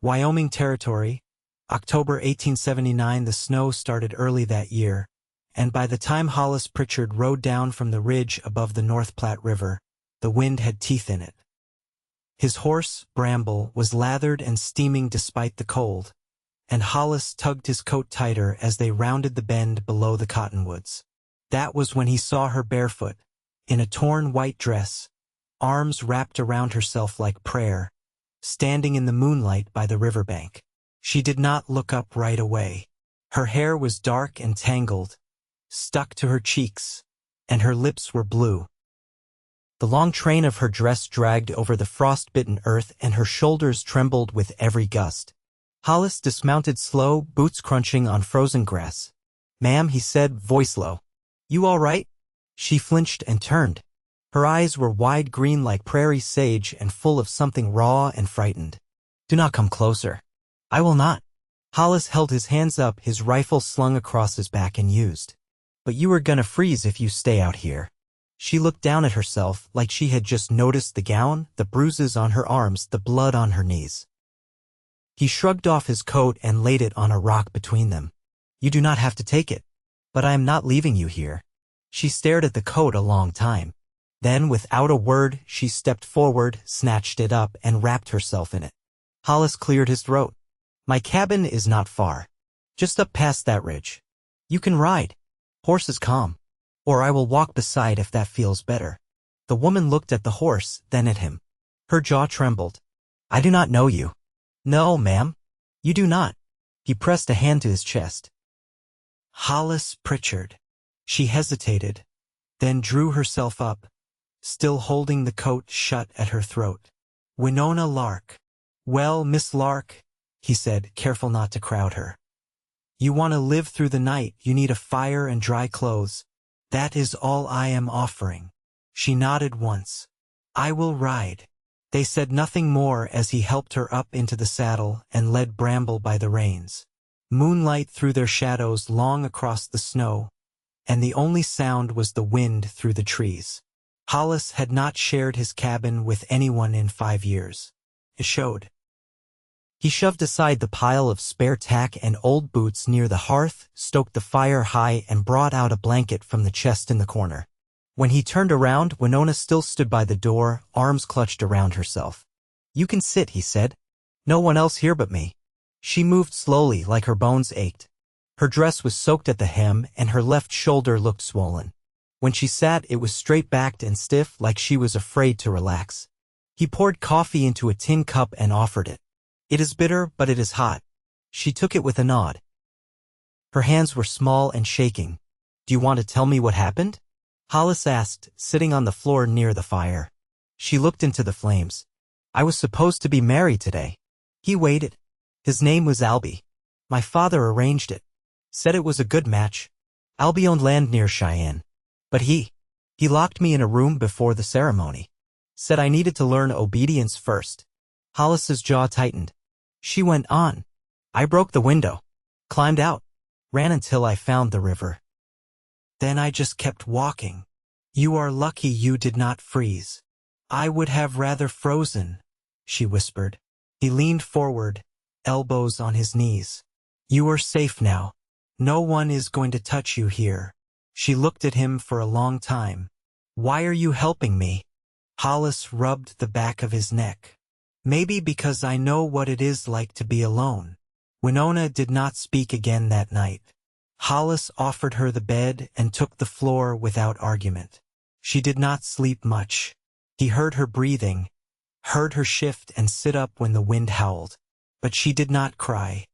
Wyoming Territory, October 1879. The snow started early that year, and by the time Hollis Pritchard rode down from the ridge above the North Platte River, the wind had teeth in it. His horse, Bramble, was lathered and steaming despite the cold, and Hollis tugged his coat tighter as they rounded the bend below the cottonwoods. That was when he saw her barefoot, in a torn white dress, arms wrapped around herself like prayer, standing in the moonlight by the riverbank. She did not look up right away. Her hair was dark and tangled, stuck to her cheeks, and her lips were blue. The long train of her dress dragged over the frost-bitten earth, and her shoulders trembled with every gust. Hollis dismounted slow, boots crunching on frozen grass. "Ma'am," he said, voice low. "You all right?" She flinched and turned. Her eyes were wide green like prairie sage and full of something raw and frightened. "Do not come closer." "I will not." Hollis held his hands up, his rifle slung across his back and used. "But you are gonna freeze if you stay out here." She looked down at herself like she had just noticed the gown, the bruises on her arms, the blood on her knees. He shrugged off his coat and laid it on a rock between them. "You do not have to take it. But I am not leaving you here." She stared at the coat a long time. Then, without a word, she stepped forward, snatched it up, and wrapped herself in it. Hollis cleared his throat. "My cabin is not far. Just up past that ridge. You can ride. Horse is calm. Or I will walk beside if that feels better." The woman looked at the horse, then at him. Her jaw trembled. "I do not know you." "No, ma'am. You do not." He pressed a hand to his chest. "Hollis Pritchard." She hesitated, then drew herself up, still holding the coat shut at her throat. "Winona Lark." "Well, Miss Lark," he said, careful not to crowd her. "You want to live through the night. You need a fire and dry clothes. That is all I am offering." She nodded once. "I will ride." They said nothing more as he helped her up into the saddle and led Bramble by the reins. Moonlight threw their shadows long across the snow, and the only sound was the wind through the trees. Hollis had not shared his cabin with anyone in 5 years. It showed. He shoved aside the pile of spare tack and old boots near the hearth, stoked the fire high, and brought out a blanket from the chest in the corner. When he turned around, Winona still stood by the door, arms clutched around herself. "You can sit," he said. "No one else here but me." She moved slowly, like her bones ached. Her dress was soaked at the hem, and her left shoulder looked swollen. When she sat, it was straight-backed and stiff, like she was afraid to relax. He poured coffee into a tin cup and offered it. "It is bitter, but it is hot." She took it with a nod. Her hands were small and shaking. "Do you want to tell me what happened?" Hollis asked, sitting on the floor near the fire. She looked into the flames. "I was supposed to be married today." He waited. "His name was Albie. My father arranged it. Said it was a good match. Albie owned land near Cheyenne. But he locked me in a room before the ceremony. Said I needed to learn obedience first." Hollis's jaw tightened. She went on. "I broke the window, climbed out, ran until I found the river. Then I just kept walking. You are lucky you did not freeze." "I would have rather frozen," she whispered. He leaned forward, elbows on his knees. "You are safe now. No one is going to touch you here." She looked at him for a long time. "Why are you helping me?" Hollis rubbed the back of his neck. "Maybe because I know what it is like to be alone." Winona did not speak again that night. Hollis offered her the bed and took the floor without argument. She did not sleep much. He heard her breathing, heard her shift and sit up when the wind howled. But she did not cry.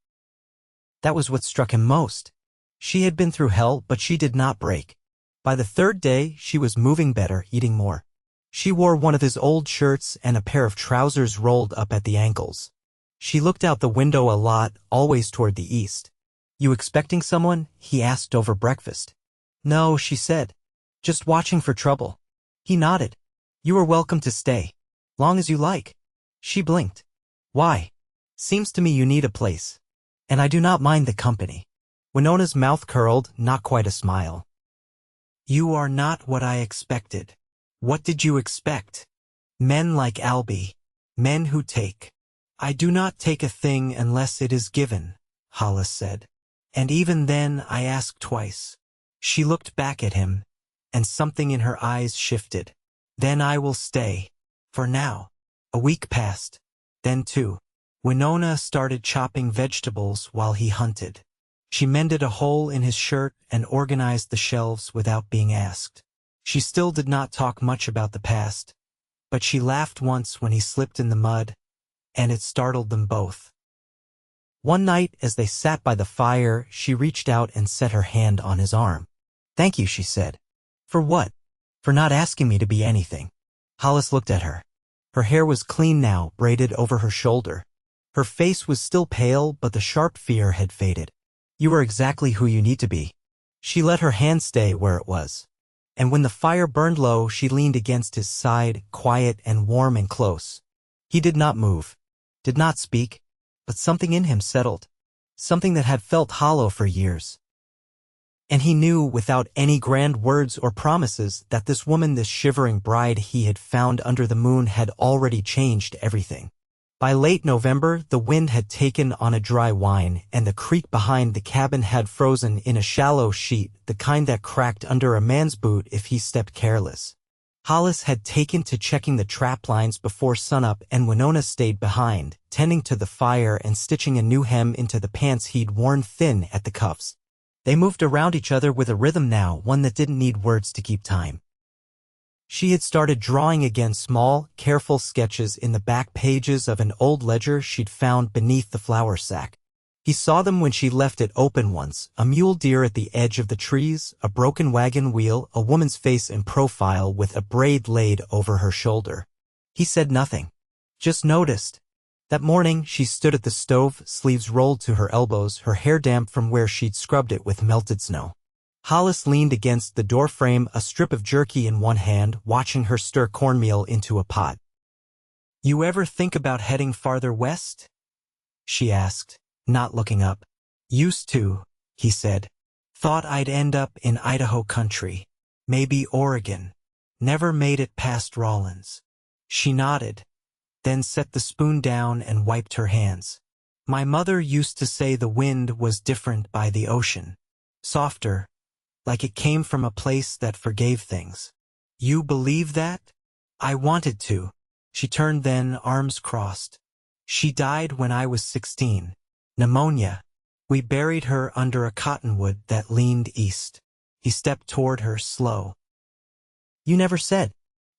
That was what struck him most. She had been through hell, but she did not break. By the third day, she was moving better, eating more. She wore one of his old shirts and a pair of trousers rolled up at the ankles. She looked out the window a lot, always toward the east. "You expecting someone?" he asked over breakfast. "No," she said. "Just watching for trouble." He nodded. "You are welcome to stay. Long as you like." She blinked. "Why?" "Seems to me you need a place. And I do not mind the company." Winona's mouth curled, not quite a smile. "You are not what I expected." "What did you expect?" "Men like Albie. Men who take." I do not take a thing unless it is given, Hollis said. And even then I ask twice. She looked back at him, and something in her eyes shifted. Then I will stay. For now. A week passed. Then 2. Winona started chopping vegetables while he hunted. She mended a hole in his shirt and organized the shelves without being asked. She still did not talk much about the past, but she laughed once when he slipped in the mud, and it startled them both. One night, as they sat by the fire, she reached out and set her hand on his arm. "Thank you," she said. "For what?" "For not asking me to be anything." Hollis looked at her. Her hair was clean now, braided over her shoulder. Her face was still pale, but the sharp fear had faded. "You are exactly who you need to be." She let her hand stay where it was. And when the fire burned low, she leaned against his side, quiet and warm and close. He did not move, did not speak, but something in him settled, something that had felt hollow for years. And he knew, without any grand words or promises, that this woman, this shivering bride he had found under the moon, had already changed everything. By late November, the wind had taken on a dry whine, and the creek behind the cabin had frozen in a shallow sheet, the kind that cracked under a man's boot if he stepped careless. Hollis had taken to checking the trap lines before sunup, and Winona stayed behind, tending to the fire and stitching a new hem into the pants he'd worn thin at the cuffs. They moved around each other with a rhythm now, one that didn't need words to keep time. She had started drawing again, small, careful sketches in the back pages of an old ledger she'd found beneath the flour sack. He saw them when she left it open once, a mule deer at the edge of the trees, a broken wagon wheel, a woman's face in profile with a braid laid over her shoulder. He said nothing, just noticed. That morning she stood at the stove, sleeves rolled to her elbows, her hair damp from where she'd scrubbed it with melted snow. Hollis leaned against the doorframe, a strip of jerky in one hand, watching her stir cornmeal into a pot. "You ever think about heading farther west?" she asked, not looking up. "Used to," he said. "Thought I'd end up in Idaho country. Maybe Oregon. Never made it past Rawlins." She nodded, then set the spoon down and wiped her hands. "My mother used to say the wind was different by the ocean. Softer, like it came from a place that forgave things." "You believe that?" "I wanted to." She turned then, arms crossed. "She died when I was 16. Pneumonia. We buried her under a cottonwood that leaned east." He stepped toward her, slow. "You never said."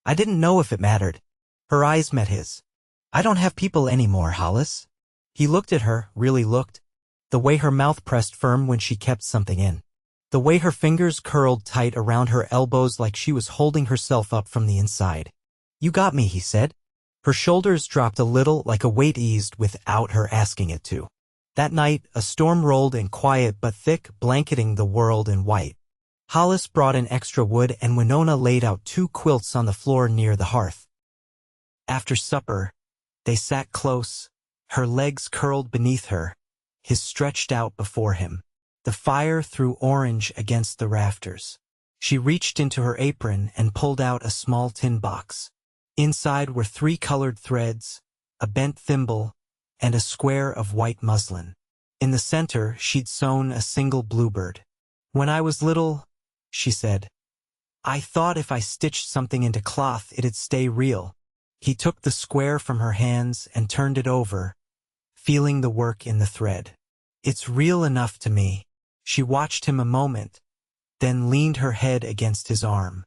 "I didn't know if it mattered." Her eyes met his. "I don't have people anymore, Hollis." He looked at her, really looked. The way her mouth pressed firm when she kept something in. The way her fingers curled tight around her elbows like she was holding herself up from the inside. "You got me," he said. Her shoulders dropped a little, like a weight eased without her asking it to. That night, a storm rolled in, quiet but thick, blanketing the world in white. Hollis brought in extra wood, and Winona laid out 2 quilts on the floor near the hearth. After supper, they sat close, her legs curled beneath her, his stretched out before him. The fire threw orange against the rafters. She reached into her apron and pulled out a small tin box. Inside were 3 colored threads, a bent thimble, and a square of white muslin. In the center, she'd sewn a single bluebird. "When I was little," she said, "I thought if I stitched something into cloth it'd stay real." He took the square from her hands and turned it over, feeling the work in the thread. "It's real enough to me." She watched him a moment, then leaned her head against his arm.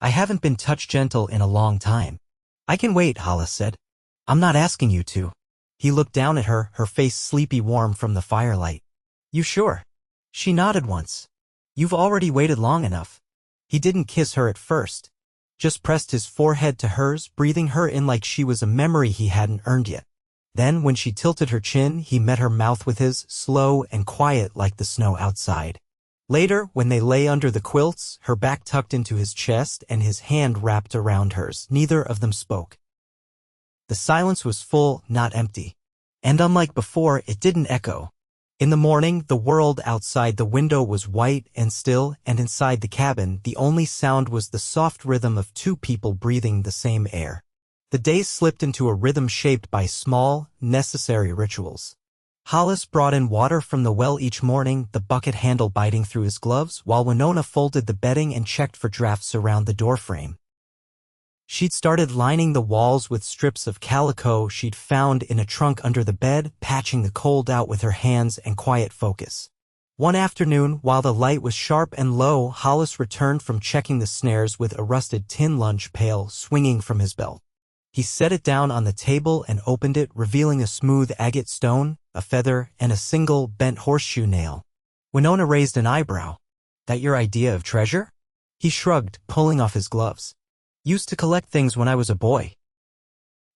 "I haven't been touch gentle in a long time." "I can wait," Hollis said. "I'm not asking you to." He looked down at her, her face sleepy warm from the firelight. "You sure?" She nodded once. "You've already waited long enough." He didn't kiss her at first, just pressed his forehead to hers, breathing her in like she was a memory he hadn't earned yet. Then, when she tilted her chin, he met her mouth with his, slow and quiet like the snow outside. Later, when they lay under the quilts, her back tucked into his chest and his hand wrapped around hers, neither of them spoke. The silence was full, not empty. And unlike before, it didn't echo. In the morning, the world outside the window was white and still, and inside the cabin, the only sound was the soft rhythm of 2 people breathing the same air. The days slipped into a rhythm shaped by small, necessary rituals. Hollis brought in water from the well each morning, the bucket handle biting through his gloves, while Winona folded the bedding and checked for drafts around the doorframe. She'd started lining the walls with strips of calico she'd found in a trunk under the bed, patching the cold out with her hands and quiet focus. One afternoon, while the light was sharp and low, Hollis returned from checking the snares with a rusted tin lunch pail swinging from his belt. He set it down on the table and opened it, revealing a smooth agate stone, a feather, and a single bent horseshoe nail. Winona raised an eyebrow. "That your idea of treasure?" He shrugged, pulling off his gloves. "Used to collect things when I was a boy.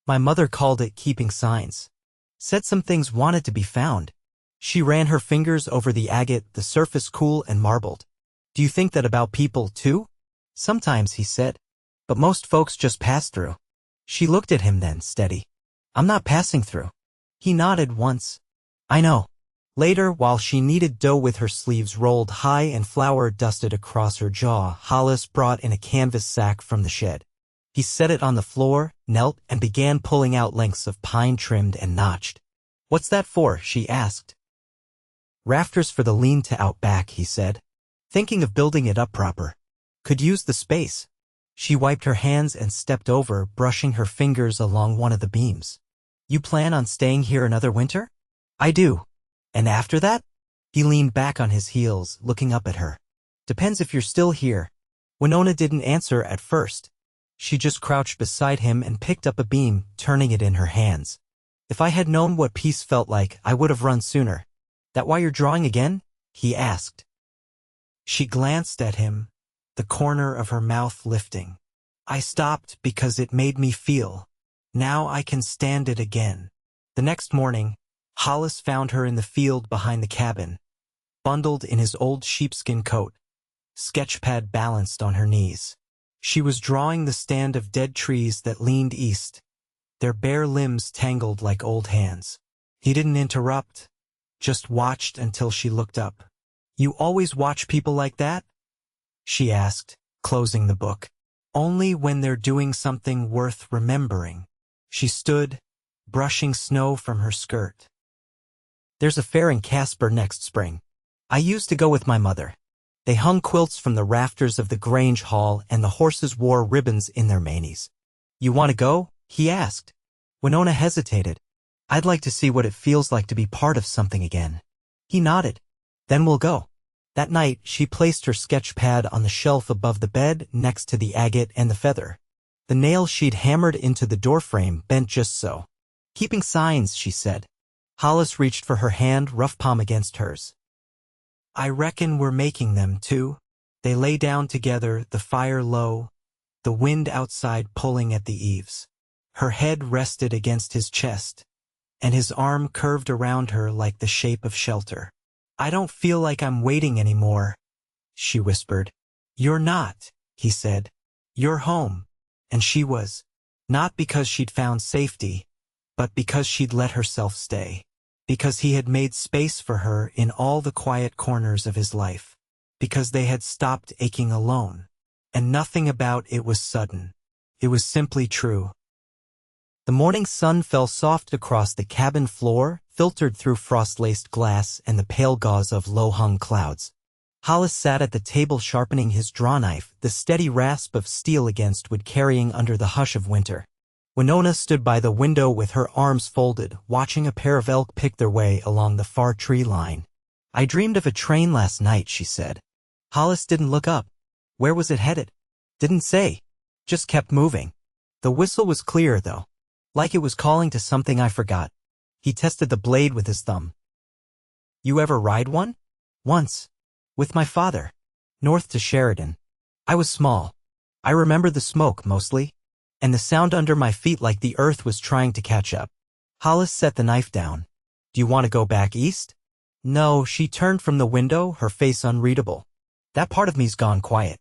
My mother called it keeping signs. Said some things wanted to be found." She ran her fingers over the agate, the surface cool and marbled. "Do you think that about people, too?" "Sometimes," he said. "But most folks just pass through." She looked at him then, steady. "I'm not passing through." He nodded once. "I know." Later, while she kneaded dough with her sleeves rolled high and flour dusted across her jaw, Hollis brought in a canvas sack from the shed. He set it on the floor, knelt, and began pulling out lengths of pine trimmed and notched. "What's that for?" she asked. "Rafters for the lean-to out back," he said. "Thinking of building it up proper. Could use the space." She wiped her hands and stepped over, brushing her fingers along one of the beams. "You plan on staying here another winter?" "I do." "And after that?" He leaned back on his heels, looking up at her. "Depends if you're still here." Winona didn't answer at first. She just crouched beside him and picked up a beam, turning it in her hands. "If I had known what peace felt like, I would have run sooner." "That why you're drawing again?" he asked. She glanced at him, the corner of her mouth lifting. "I stopped because it made me feel. Now I can stand it again." The next morning, Hollis found her in the field behind the cabin, bundled in his old sheepskin coat, sketchpad balanced on her knees. She was drawing the stand of dead trees that leaned east, their bare limbs tangled like old hands. He didn't interrupt, just watched until she looked up. "You always watch people like that?" she asked, closing the book. "Only when they're doing something worth remembering." She stood, brushing snow from her skirt. "There's a fair in Casper next spring. I used to go with my mother. They hung quilts from the rafters of the Grange Hall and the horses wore ribbons in their manes." "You want to go?" he asked. Winona hesitated. "I'd like to see what it feels like to be part of something again." He nodded. "Then we'll go." That night, she placed her sketch pad on the shelf above the bed next to the agate and the feather. The nail she'd hammered into the doorframe bent just so. "Keeping signs," she said. Hollis reached for her hand, rough palm against hers. "I reckon we're making them, too." They lay down together, the fire low, the wind outside pulling at the eaves. Her head rested against his chest, and his arm curved around her like the shape of shelter. "I don't feel like I'm waiting anymore," she whispered. "You're not," he said. "You're home." And she was. Not because she'd found safety, but because she'd let herself stay. Because he had made space for her in all the quiet corners of his life. Because they had stopped aching alone. And nothing about it was sudden. It was simply true. The morning sun fell soft across the cabin floor, filtered through frost-laced glass and the pale gauze of low-hung clouds. Hollis sat at the table sharpening his draw knife, the steady rasp of steel against wood carrying under the hush of winter. Winona stood by the window with her arms folded, watching a pair of elk pick their way along the far tree line. "I dreamed of a train last night," she said. Hollis didn't look up. Where was it headed? Didn't say. Just kept moving. The whistle was clear, though. Like it was calling to something I forgot. He tested the blade with his thumb. "You ever ride one?" "Once. With my father. North to Sheridan. I was small. I remember the smoke, mostly. And the sound under my feet like the earth was trying to catch up." Hollis set the knife down. "Do you want to go back east?" "No," she turned from the window, her face unreadable. "That part of me's gone quiet."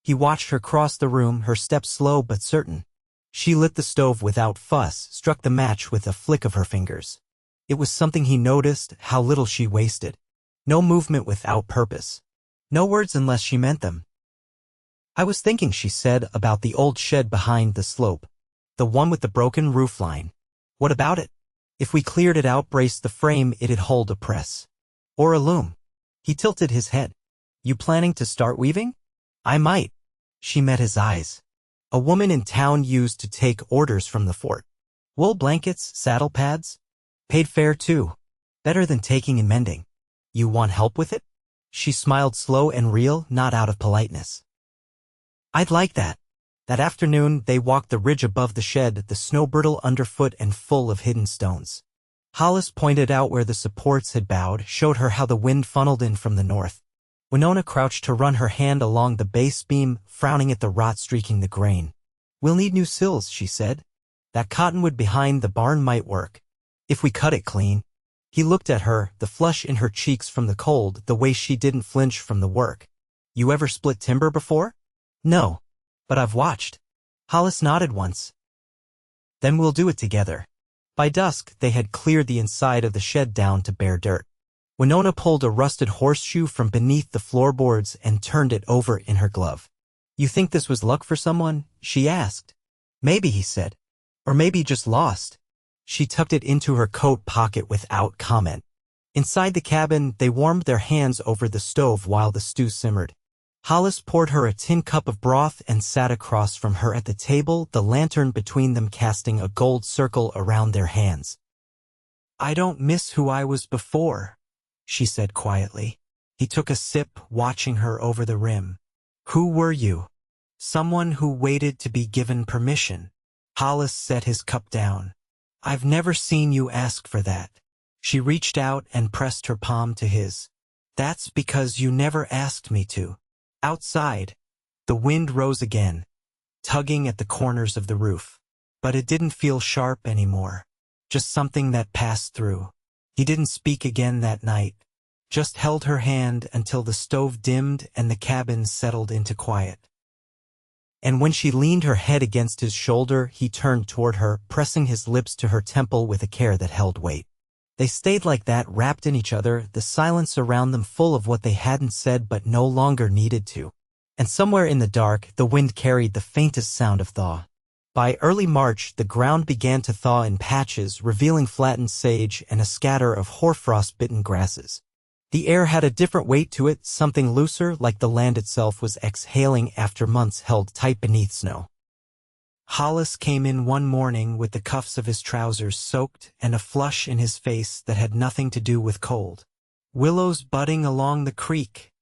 He watched her cross the room, her steps slow but certain. She lit the stove without fuss, struck the match with a flick of her fingers. It was something he noticed, how little she wasted. No movement without purpose. No words unless she meant them. "I was thinking," she said, "about the old shed behind the slope. The one with the broken roofline. What about it? If we cleared it out, braced the frame, it'd hold a press. Or a loom. He tilted his head. You planning to start weaving? I might. She met his eyes. A woman in town used to take orders from the fort. Wool blankets, saddle pads. Paid fair too. Better than taking and mending. You want help with it? She smiled slow and real, not out of politeness. I'd like that. That afternoon, they walked the ridge above the shed, the snow brittle underfoot and full of hidden stones. Hollis pointed out where the supports had bowed, showed her how the wind funneled in from the north. Winona crouched to run her hand along the base beam, frowning at the rot streaking the grain. We'll need new sills, she said. That cottonwood behind the barn might work. If we cut it clean. He looked at her, the flush in her cheeks from the cold, the way she didn't flinch from the work. You ever split timber before? No. But I've watched. Hollis nodded once. Then we'll do it together. By dusk, they had cleared the inside of the shed down to bare dirt. Winona pulled a rusted horseshoe from beneath the floorboards and turned it over in her glove. You think this was luck for someone? She asked. Maybe, he said. Or maybe just lost. She tucked it into her coat pocket without comment. Inside the cabin, they warmed their hands over the stove while the stew simmered. Hollis poured her a tin cup of broth and sat across from her at the table, the lantern between them casting a gold circle around their hands. I don't miss who I was before, she said quietly. He took a sip, watching her over the rim. Who were you? Someone who waited to be given permission. Hollis set his cup down. I've never seen you ask for that. She reached out and pressed her palm to his. That's because you never asked me to. Outside, the wind rose again, tugging at the corners of the roof. But it didn't feel sharp anymore, just something that passed through. He didn't speak again that night, just held her hand until the stove dimmed and the cabin settled into quiet. And when she leaned her head against his shoulder, he turned toward her, pressing his lips to her temple with a care that held weight. They stayed like that, wrapped in each other, the silence around them full of what they hadn't said but no longer needed to. And somewhere in the dark, the wind carried the faintest sound of thaw. By early March, the ground began to thaw in patches, revealing flattened sage and a scatter of hoarfrost-bitten grasses. The air had a different weight to it, something looser, like the land itself was exhaling after months held tight beneath snow. Hollis came in one morning with the cuffs of his trousers soaked and a flush in his face that had nothing to do with cold. Willows budding along the creek,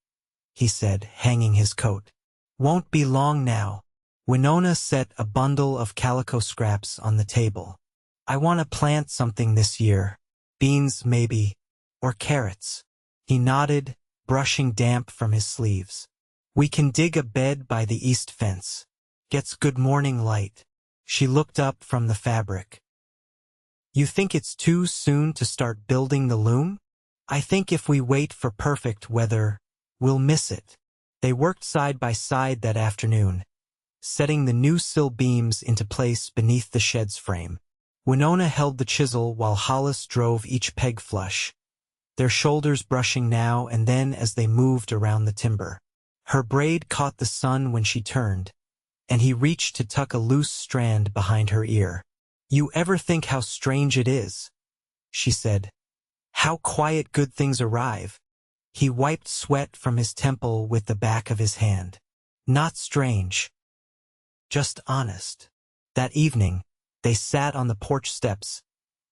he said, hanging his coat. Won't be long now. Winona set a bundle of calico scraps on the table. I want to plant something this year. Beans, maybe, or carrots. He nodded, brushing damp from his sleeves. We can dig a bed by the east fence. Gets good morning light. She looked up from the fabric. You think it's too soon to start building the loom? I think if we wait for perfect weather, we'll miss it. They worked side by side that afternoon, setting the new sill beams into place beneath the shed's frame. Winona held the chisel while Hollis drove each peg flush, their shoulders brushing now and then as they moved around the timber. Her braid caught the sun when she turned, and he reached to tuck a loose strand behind her ear. You ever think how strange it is? She said. How quiet good things arrive. He wiped sweat from his temple with the back of his hand. Not strange. Just honest. That evening, they sat on the porch steps,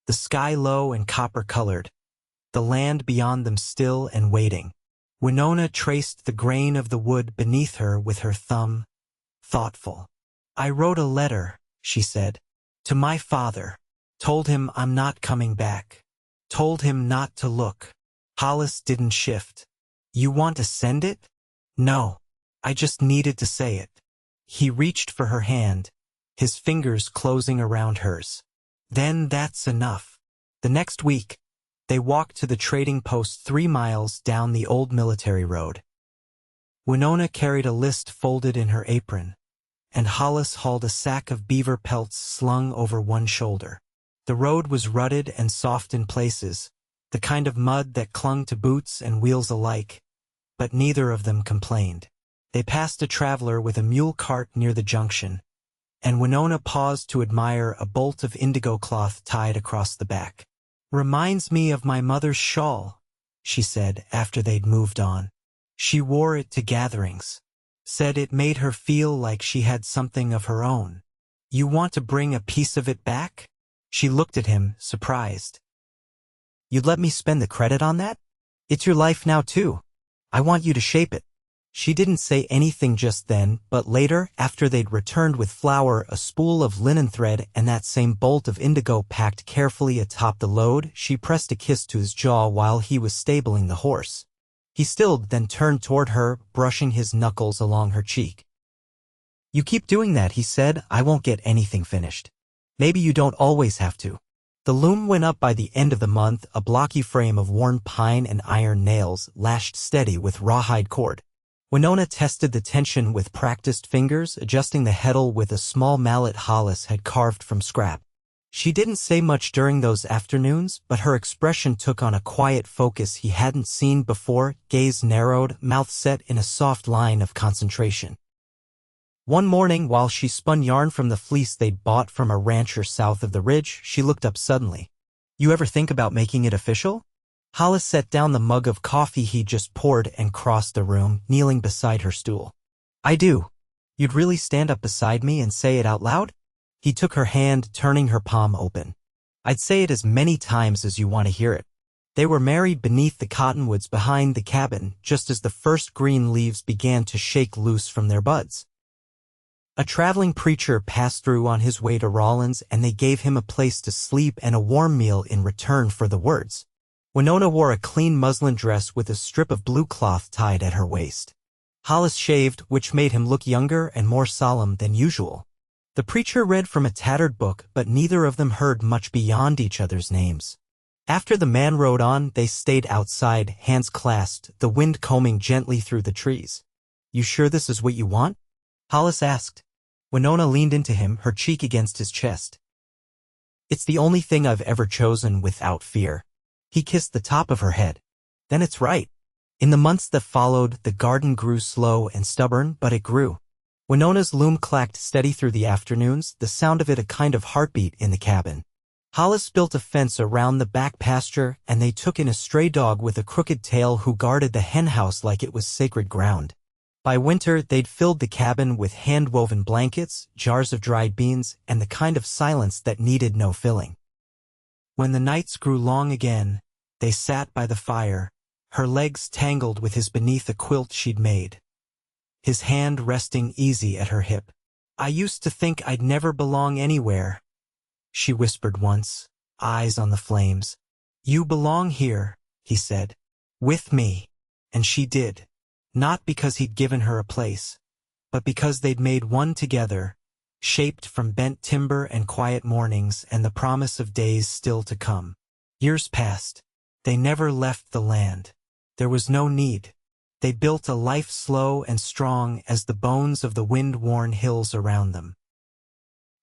the sky low and copper-colored, the land beyond them still and waiting. Winona traced the grain of the wood beneath her with her thumb, thoughtful. I wrote a letter, she said, to my father. Told him I'm not coming back. Told him not to look. Hollis didn't shift. You want to send it? No. I just needed to say it. He reached for her hand, his fingers closing around hers. Then that's enough. The next week, they walked to the trading post 3 miles down the old military road. Winona carried a list folded in her apron, and Hollis hauled a sack of beaver pelts slung over one shoulder. The road was rutted and soft in places, the kind of mud that clung to boots and wheels alike, but neither of them complained. They passed a traveler with a mule cart near the junction, And Winona paused to admire a bolt of indigo cloth tied across the back. "Reminds me of my mother's shawl," she said after they'd moved on. "She wore it to gatherings. Said it made her feel like she had something of her own. You want to bring a piece of it back?" She looked at him, surprised. "You'd let me spend the credit on that? It's your life now too. I want you to shape it." She didn't say anything just then, but later, after they'd returned with flour, a spool of linen thread, and that same bolt of indigo packed carefully atop the load, she pressed a kiss to his jaw while he was stabling the horse. He stilled, then turned toward her, brushing his knuckles along her cheek. "You keep doing that," he said. "I won't get anything finished. Maybe you don't always have to." The loom went up by the end of the month, a blocky frame of worn pine and iron nails, lashed steady with rawhide cord. Winona tested the tension with practiced fingers, adjusting the heddle with a small mallet Hollis had carved from scrap. She didn't say much during those afternoons, but her expression took on a quiet focus he hadn't seen before, gaze narrowed, mouth set in a soft line of concentration. One morning, while she spun yarn from the fleece they'd bought from a rancher south of the ridge, she looked up suddenly. "You ever think about making it official?" Hollis set down the mug of coffee he'd just poured and crossed the room, kneeling beside her stool. "I do. You'd really stand up beside me and say it out loud?" He took her hand, turning her palm open. "I'd say it as many times as you want to hear it." They were married beneath the cottonwoods behind the cabin, just as the first green leaves began to shake loose from their buds. A traveling preacher passed through on his way to Rawlins, and they gave him a place to sleep and a warm meal in return for the words. Winona wore a clean muslin dress with a strip of blue cloth tied at her waist. Hollis shaved, which made him look younger and more solemn than usual. The preacher read from a tattered book, but neither of them heard much beyond each other's names. After the man rode on, they stayed outside, hands clasped, the wind combing gently through the trees. "You sure this is what you want?" Hollis asked. Winona leaned into him, her cheek against his chest. "It's the only thing I've ever chosen without fear." He kissed the top of her head. "Then it's right." In the months that followed, the garden grew slow and stubborn, but it grew. Winona's loom clacked steady through the afternoons, the sound of it a kind of heartbeat in the cabin. Hollis built a fence around the back pasture, and they took in a stray dog with a crooked tail who guarded the henhouse like it was sacred ground. By winter, they'd filled the cabin with hand-woven blankets, jars of dried beans, and the kind of silence that needed no filling. When the nights grew long again, they sat by the fire, her legs tangled with his beneath a quilt she'd made, his hand resting easy at her hip. "I used to think I'd never belong anywhere," she whispered once, eyes on the flames. "You belong here," he said. "With me." And she did. Not because he'd given her a place, but because they'd made one together, shaped from bent timber and quiet mornings and the promise of days still to come. Years passed. They never left the land. There was no need. They built a life slow and strong as the bones of the wind-worn hills around them.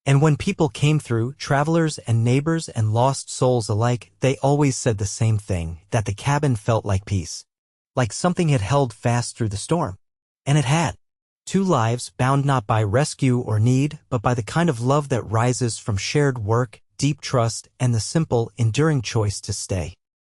And when people came through, travelers and neighbors and lost souls alike, they always said the same thing, that the cabin felt like peace. Like something had held fast through the storm. And it had. Two lives bound not by rescue or need, but by the kind of love that rises from shared work, deep trust, and the simple, enduring choice to stay.